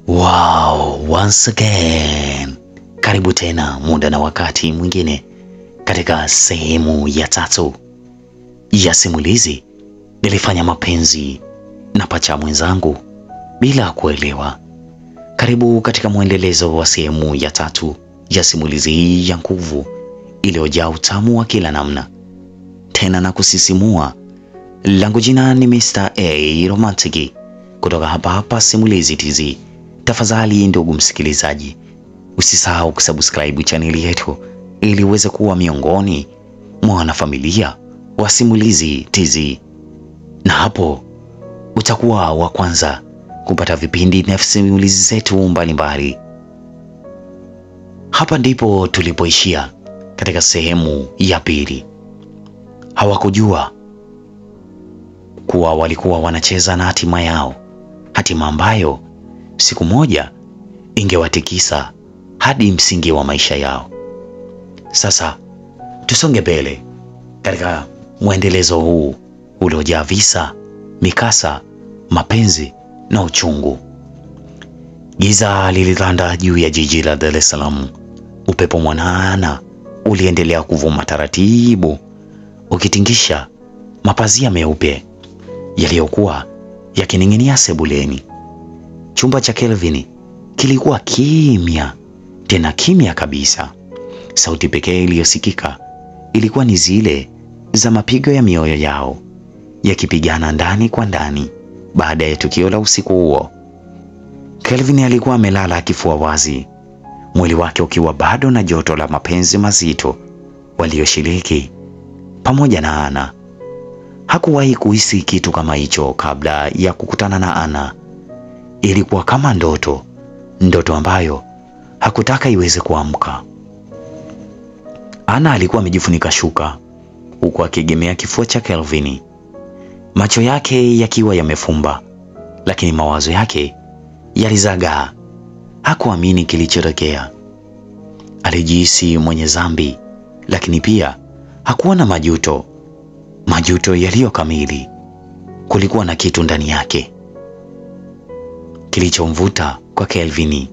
Wow, once again. Karibu tena muda na wakati mwingine katika sehemu ya 3 ya simulizi Nilifanya mapenzi na pacha mwenzangu bila kuelewa. Karibu katika mwendelezo wa sehemu ya 3 ya simulizi hii ya nguvu iliyojaa utamu wa kila namna, tena na kusisimua. Langu jina ni Mr. A Romantic kutoka hapa Simulizi TZ. Tafadhali ndugu msikilizaji, usisahau kusubscribe channel yetu ili uweze kuwa miongoni mwa wanafamilia wa Simulizi TZ, na hapo utakuwa wa kwanza kupata vipindi na simulizi zetu mbalimbali. Hapa ndipo tulipoishia katika sehemu ya 2. Hawakujua kuwa walikuwa wanacheza na hatima yao, hatima ambayo siku moja ingewatikisa hadi msingi wa maisha yao. Sasa tusonge mbele katika mwendelezo huu uliojaa visa, mikasa, mapenzi na uchungu. Giza lilitanda juu ya jiji la Dar es Salaam. Upepo mwanana uliendelea kuvuma taratibu, ukitingisha mapazia meupe yaliyokuwa yakining'inia sebuleni. Chumba cha Kelvin kilikuwa kimya, tena kimya kabisa. Sauti pekee iliyosikika ilikuwa ni zile za mapigo ya mioyo yao yakipigana ndani kwa ndani baada ya tukio la usiku huo. Kelvin alikuwa amelala kifua wazi, mwili wake ukiwa bado na joto la mapenzi mazito walioshiriki pamoja na Ana. Hakuwahi kuhisi kitu kama hicho kabla ya kukutana na Ana. Ilikuwa kama ndoto ambayo hakutaka iweze kuamka. Ana alikuwa amejifunika shuka huku akiegemea kifua cha Kelvin, macho yake yakiwa yamefumba, lakini mawazo yake yalizagaa. Hakuamini kilichotokea. Alijihisi mwenye dhambi, lakini pia hakuwa na majuto yaliyo kamili. Kulikuwa na kitu ndani yake kilichomvuta kwa Kelvin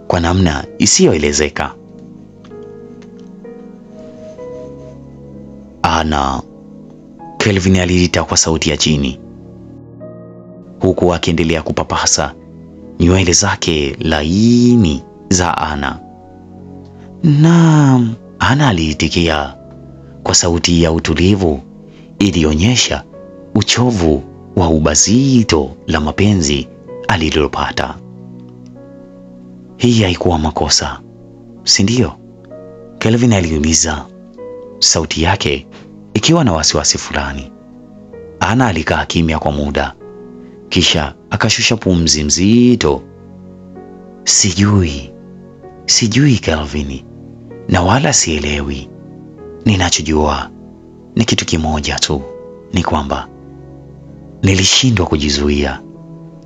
kwa namna isiyoelezeka. Ana, Kelvin aliita kwa sauti ya chini, huku akiendelea kupapasa nywele zake laini za Ana. Naam, Ana aliitikia kwa sauti ya utulivu ilionyesha uchovu wa ubazito la mapenzi alilopata. Hii haikuwa makosa, si ndio? Kelvin aliuliza, sauti yake ikiwa na wasiwasi fulani. Ana alikaa kimya kwa muda, kisha akashusha pumzi mzito. Sijui Kelvin, na wala sielewi. Ninachojua ni kitu kimoja tu, ni kwamba nilishindwa kujizuia,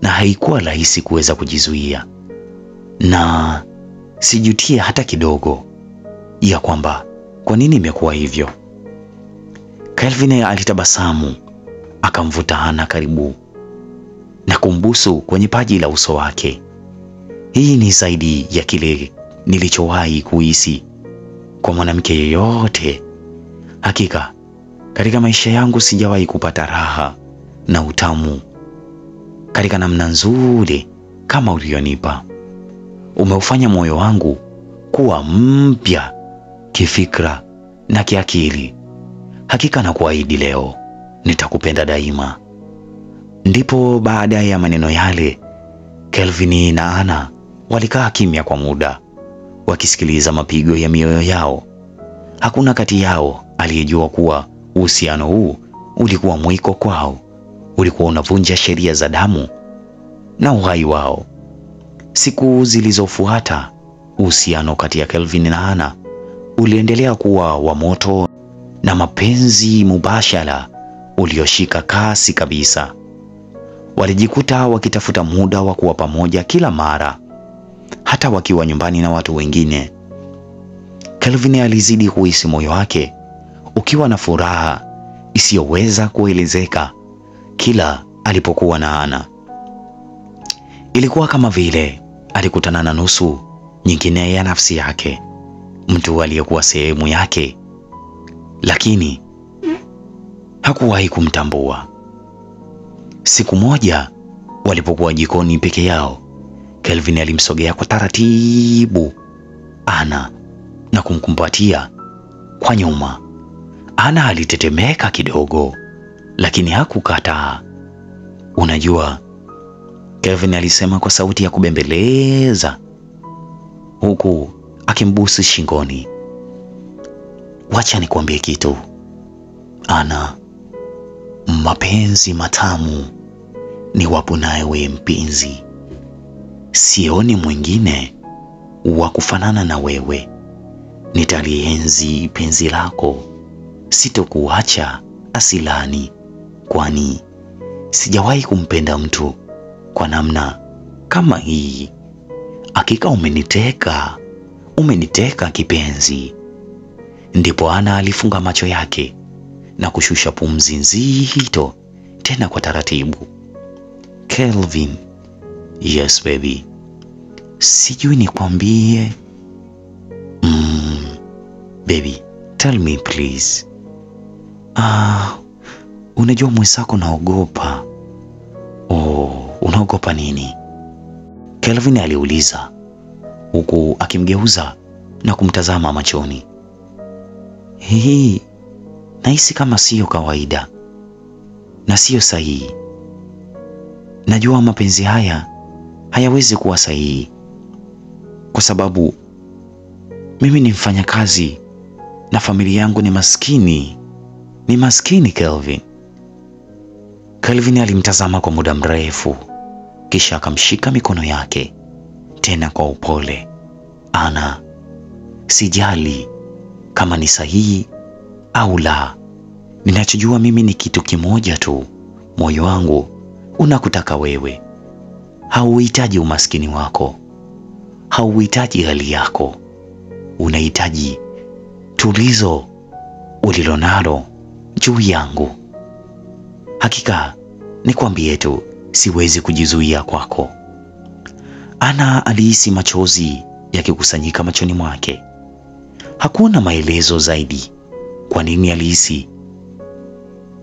na haikuwa rahisi kuweza kujizuia, na sijutie hata kidogo ya kwamba kwa nini imekuwa hivyo. Kelvin alitabasamu, akamvuta Ana karibu na kumbusu kwenye paji la uso wake. Hii ni zaidi ya kile nilichowahi kuhisi kwa mwanamke yeyote. Hakika katika maisha yangu sijawahi kupata raha na utamu katika namna nzuri kama ulionipa. Umeufanya moyo wangu kuwa mpya kifikra na kiakili. Hakika na kuahidi leo nitakupenda daima. Ndipo baada ya maneno yale, Kelvin na Ana walikaa kimya kwa muda, wakisikiliza mapigo ya mioyo yao. Hakuna kati yao aliyejua kuwa uhusiano huu ulikuwa mwiko kwao, ulikuwa unavunja sheria za damu na uhai wao. Siku zilizofuata, uhusiano kati ya Kelvin na Ana uliendelea kuwa wa moto na mapenzi mubashara ulioshika kasi kabisa. Walijikuta wakitafuta muda wa kuwa pamoja kila mara, hata wakiwa nyumbani na watu wengine. Kelvin alizidi kuhisi moyo wake ukiwa na furaha isiyoweza kuelezeka kila alipokuwa na Ana. Ilikuwa kama vile alikutana na nusu nyingine ya nafsi yake, mtu aliyekuwa sehemu yake, lakini hakuwahi kumtambua. Siku moja walipokuwa jikoni peke yao, Kelvin alimsogea kwa taratibu Anna na kumkumbatia kwa nyuma. Anna alitetemeka kidogo, lakini hakukataa. "Unajua," Kelvin alisema kwa sauti ya kubembeleza, huku akimbusu shingoni, "Wacha nikwambie kitu, Anna. Mapenzi matamu ni wapo nawe mpenzi. Sioni mwingine wa kufanana na wewe. Nitalienzi penzi lako, sitokuacha asilani, kwani sijawahi kumpenda mtu kwa namna kama hii. Hakika umeniteka kipenzi." Ndipo Anna alifunga macho yake na kushusha pumzi nzito tena kwa taratibu. "Kelvin." "Yes baby." "Sijui nikwambie." Baby, tell me please." Unajua mwenzako naogopa." "Oh, unaogopa nini?" Kelvin aliuliza, huku akimgeuza na kumtazama machoni. "Hii nahisi kama siyo kawaida na siyo sahihi. Najua mapenzi haya hayawezi kuwa sahihi, kwa sababu mimi ni mfanyakazi na familia yangu ni maskini. Ni maskini Kelvin." Kelvin alimtazama kwa muda mrefu, kisha akamshika mikono yake tena kwa upole. "Anna, sijali kama ni sahihi au la. Ninachojua mimi ni kitu kimoja tu. Moyo wangu unakutaka wewe. Hauhitaji umaskini wako. Hauhitaji hali yako. Unahitaji tulizo ulilonalo juu yangu. Hakika nikwambie tu, siwezi kujizuia kwako." Anna alihisi machozi yakikusanyika machoni mwake. Hakuna maelezo zaidi kwa nini alihisi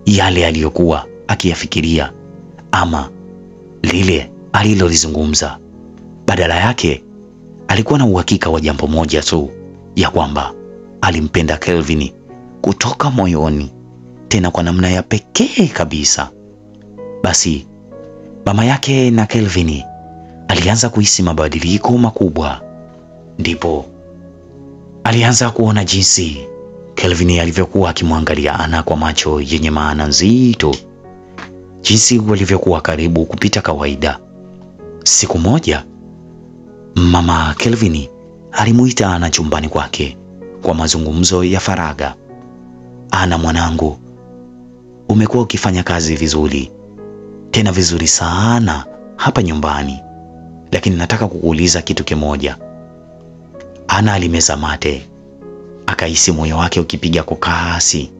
yale aliyokuwa akiyafikiria ama lile alilolizungumza. Badala yake alikuwa na uhakika wa jambo moja tu, ya kwamba alimpenda Kelvin kutoka moyoni, tena kwa namna ya pekee kabisa. Basi mama yake na Kelvin alianza kuhisi mabadiliko makubwa. Ndipo alianza kuona jinsi Kelvin alivyokuwa akimwangalia Anna kwa macho yenye maana nzito, jinsi walivyokuwa karibu kupita kawaida. Siku moja mama Kelvin alimuita Anna chumbani kwake kwa mazungumzo ya faragha. "Anna mwanangu, umekuwa ukifanya kazi vizuri, tena vizuri sana hapa nyumbani, lakini nataka kukuuliza kitu kimoja." Anna alimeza mate, akahisi moyo wake ukipiga kwa kasi.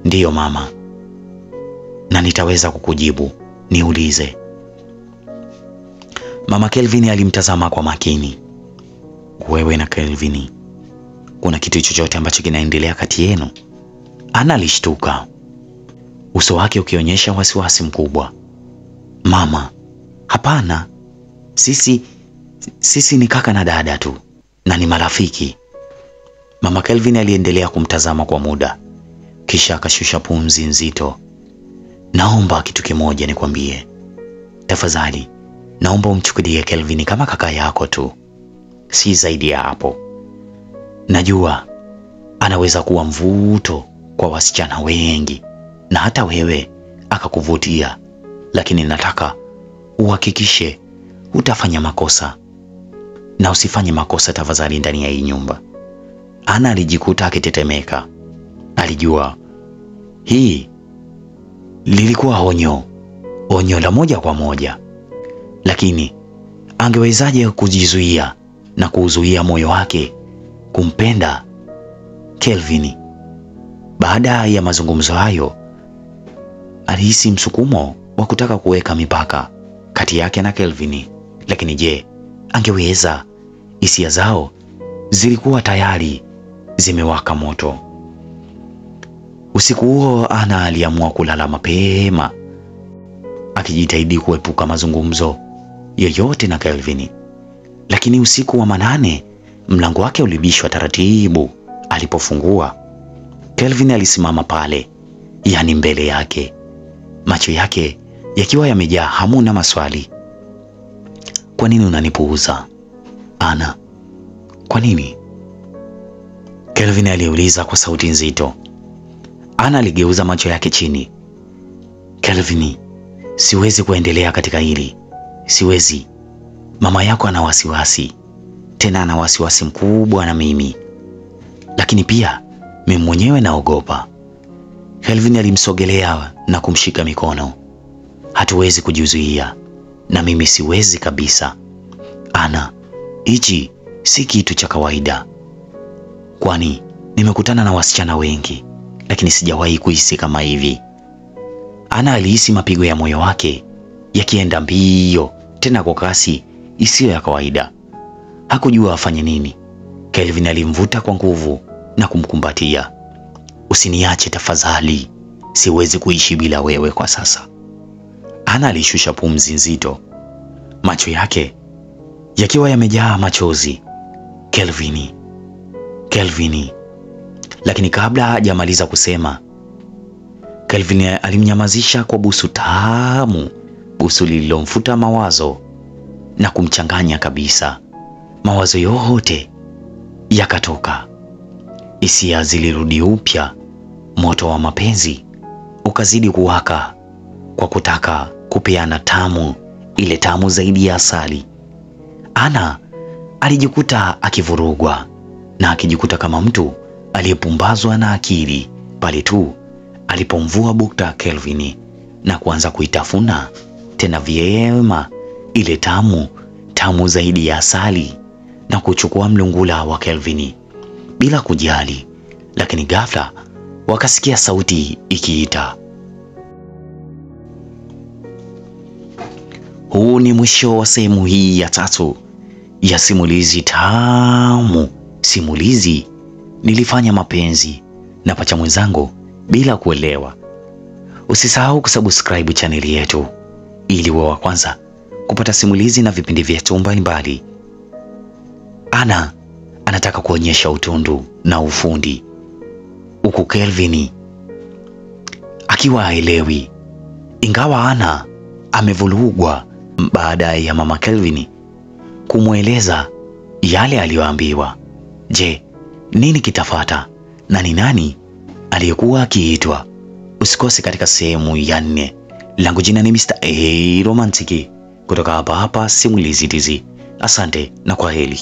"Ndiyo mama, na nitaweza kukujibu, niulize." Mama Kelvin alimtazama kwa makini. "Wewe na Kelvin, kuna kitu chochote ambacho kinaendelea kati yenu?" Anna alishtuka, uso wake ukionyesha wasiwasi mkubwa. "Mama, hapana. Sisi ni kaka na dada tu na ni marafiki." Mama Kelvin aliendelea kumtazama kwa muda, kisha akashusha pumzi nzito. "Naomba kitu kimoja nikwambie. Tafadhali, naomba umchukulie Kelvin kama kaka yako tu, si zaidi ya hapo. Najua anaweza kuwa mvuto kwa wasichana wengi na hata wewe akakuvutia, lakini nataka uhakikishe utafanya makosa, na usifanye makosa tafadhali ndani ya hii nyumba." Anna alijikuta akitetemeka. Alijua hii lilikuwa onyo la moja kwa moja, lakini angewezaje kujizuia na kuuzuia moyo wake kumpenda Kelvin? Baada ya mazungumzo hayo, alihisi msukumo wa kutaka kuweka mipaka kati yake na Kelvin. Lakini je, angeweza. Hisia zao zilikuwa tayari zimewaka moto. Usiku huo Ana aliamua kulala mapema, akijitahidi kuepuka mazungumzo yoyote na Kelvin. Lakini usiku wa manane mlango wake ulibishwa taratibu. Alipofungua, Kelvin alisimama pale, yani mbele yake, macho yake yakiwa yamejaa hamu na maswali. Kwa nini unanipuuza, Ana? Kwa nini? Kelvin aliuliza kwa sauti nzito. Ana aligeuza macho yake chini. Kelvin, siwezi kuendelea katika hili. Siwezi. Mama yako ana wasiwasi. Tena ana wasiwasi mkubwa na mimi. Lakini pia mimi mwenyewe naogopa. Kelvin alimsogelea na kumshika mikono. Hatuwezi kujizuia, na mimi siwezi kabisa. Ana, hichi si kitu cha kawaida. Kwani nimekutana na wasichana wengi, lakini sijawahi kuhisi kama hivi. Ana alihisi mapigo ya moyo wake yakienda mbio, tena kwa kasi isiyo ya kawaida. Hakujua afanye nini. Kelvin alimvuta kwa nguvu na kumkumbatia. Usiniache tafadhali, siwezi kuishi bila wewe kwa sasa. Ana alishusha pumzi nzito, macho yake yakiwa yamejaa machozi. Kelvin. Lakini kabla hajamaliza kusema, Kelvin alimnyamazisha kwa busu tamu, busu lililomfuta mawazo na kumchanganya kabisa. Mawazo yote yakatoka. Hisia zilirudi upya. Moto wa mapenzi ukazidi kuwaka kwa kutaka kupeana tamu, ile tamu zaidi ya asali. Ana alijikuta akivurugwa na akijikuta kama mtu aliyepumbazwa na akili pale tu alipomvua bukta Kelvin na kuanza kuitafuna tena vyema ile tamu zaidi ya asali na kuchukua mlungula wa Kelvin bila kujali. Lakini ghafla wakasikia sauti ikiita. Huu ni mwisho wa sehemu hii ya 3 ya simulizi tamu, simulizi Nilifanya Mapenzi na pacha mwenzangu bila kuelewa. Usisahau kusubscribe chaneli yetu ili uwe wa kwanza kupata simulizi na vipindi vyetu mbalimbali. Ana anataka kuonyesha utundu na ufundi, huku Kelvin akiwa haelewi. Ingawa Ana amevurugwa baada ya mama Kelvin kumweleza yale aliyoambiwa. Je, nini kitafata na ni nani aliyekuwa akiitwa? Usikose katika sehemu ya 4. Langu jina ni Mr. A Romantic kutoka hapa Simulizi TZ. Asante na kwaheri.